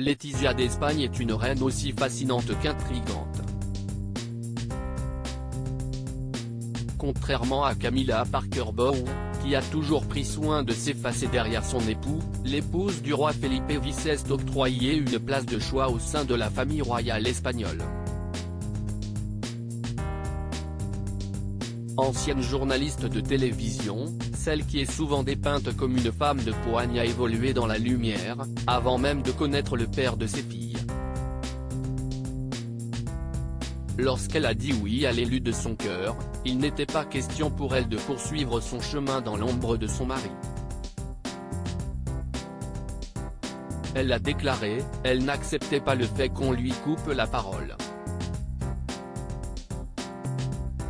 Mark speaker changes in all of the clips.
Speaker 1: Letizia d'Espagne est une reine aussi fascinante qu'intrigante. Contrairement à Camilla Parker Bowles, qui a toujours pris soin de s'effacer derrière son époux, l'épouse du roi Felipe VI s'est octroyée une place de choix au sein de la famille royale espagnole. Ancienne journaliste de télévision, celle qui est souvent dépeinte comme une femme de poigne a évolué dans la lumière, avant même de connaître le père de ses filles. Lorsqu'elle a dit oui à l'élu de son cœur, il n'était pas question pour elle de poursuivre son chemin dans l'ombre de son mari. Elle a déclaré, elle n'acceptait pas le fait qu'on lui coupe la parole.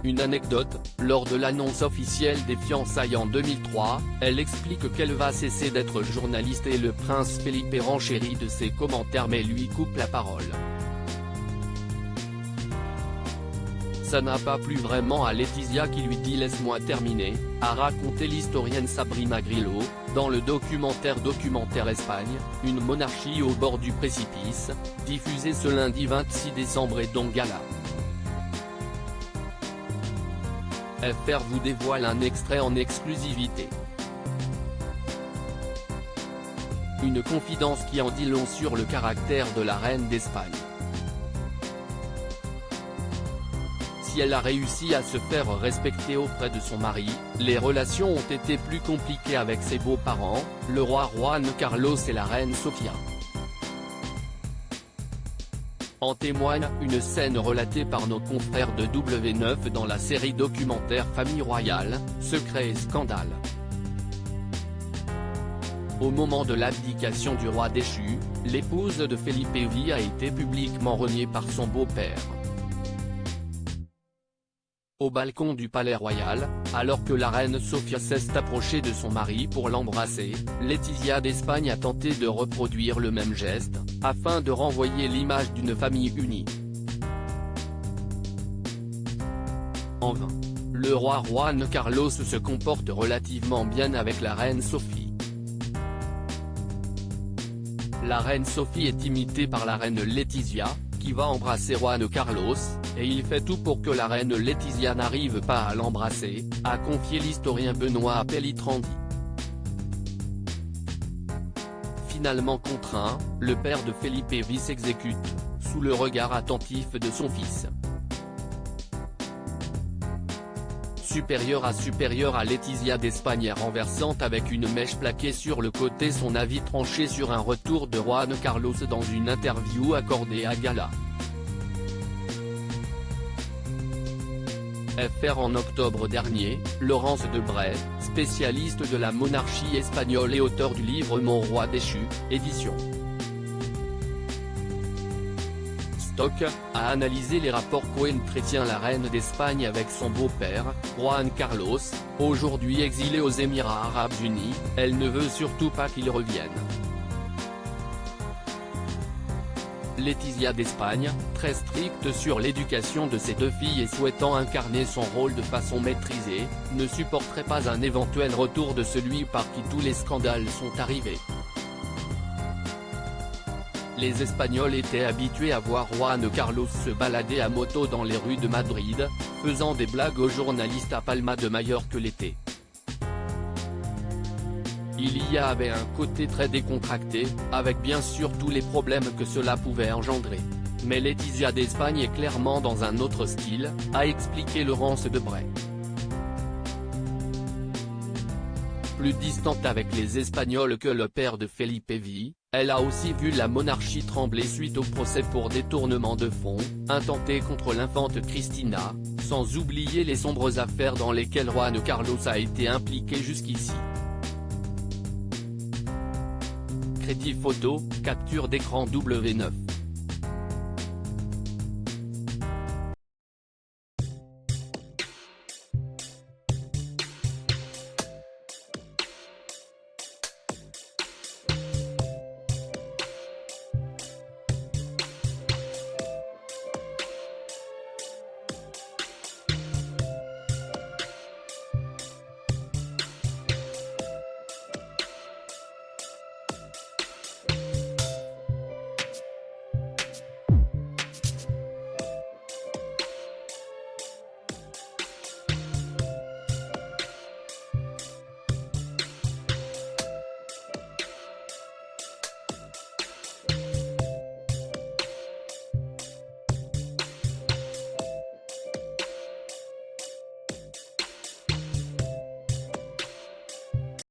Speaker 1: Une anecdote, lors de l'annonce officielle des fiançailles en 2003, elle explique qu'elle va cesser d'être journaliste et le prince Felipe renchérit de ses commentaires mais lui coupe la parole. Ça n'a pas plu vraiment à Letizia qui lui dit « laisse-moi terminer », a raconté l'historienne Sabrina Grillo, dans le documentaire Espagne, une monarchie au bord du précipice, diffusé ce lundi 26 décembre et dont Gala. FR vous dévoile un extrait en exclusivité. Une confidence qui en dit long sur le caractère de la reine d'Espagne. Si elle a réussi à se faire respecter auprès de son mari, les relations ont été plus compliquées avec ses beaux-parents, le roi Juan Carlos et la reine Sofia. En témoigne une scène relatée par nos confrères de W9 dans la série documentaire Famille Royale, Secrets et Scandales. Au moment de l'abdication du roi déchu, l'épouse de Felipe VI a été publiquement reniée par son beau-père. Au balcon du palais royal, alors que la reine Sofia s'est approchée de son mari pour l'embrasser, Letizia d'Espagne a tenté de reproduire le même geste, afin de renvoyer l'image d'une famille unie. En vain. Le roi Juan Carlos se comporte relativement bien avec la reine Sophie. La reine Sophie est imitée par la reine Letizia, qui va embrasser Juan Carlos, et il fait tout pour que la reine Letizia n'arrive pas à l'embrasser, a confié l'historien Benoît Pellitrandi. Finalement contraint, le père de Felipe VI s'exécute, sous le regard attentif de son fils. Supérieur à Letizia d'Espagne renversante avec une mèche plaquée sur le côté, son avis tranché sur un retour de Juan Carlos dans une interview accordée à Gala. FR en octobre dernier, Laurence Debray, spécialiste de la monarchie espagnole et auteur du livre Mon roi déchu, édition Stock, a analysé les rapports qu'entretient la reine d'Espagne avec son beau-père, Juan Carlos, aujourd'hui exilé aux Émirats arabes unis. Elle ne veut surtout pas qu'il revienne. Letizia d'Espagne, très stricte sur l'éducation de ses deux filles et souhaitant incarner son rôle de façon maîtrisée, ne supporterait pas un éventuel retour de celui par qui tous les scandales sont arrivés. Les Espagnols étaient habitués à voir Juan Carlos se balader à moto dans les rues de Madrid, faisant des blagues aux journalistes à Palma de Majorque l'été. Il y avait un côté très décontracté, avec bien sûr tous les problèmes que cela pouvait engendrer. Mais Letizia d'Espagne est clairement dans un autre style, a expliqué Laurence Debray. Plus distante avec les Espagnols que le père de Felipe VI, elle a aussi vu la monarchie trembler suite au procès pour détournement de fonds, intenté contre l'infante Cristina, sans oublier les sombres affaires dans lesquelles Juan Carlos a été impliqué jusqu'ici. Crédit photo, capture d'écran W9.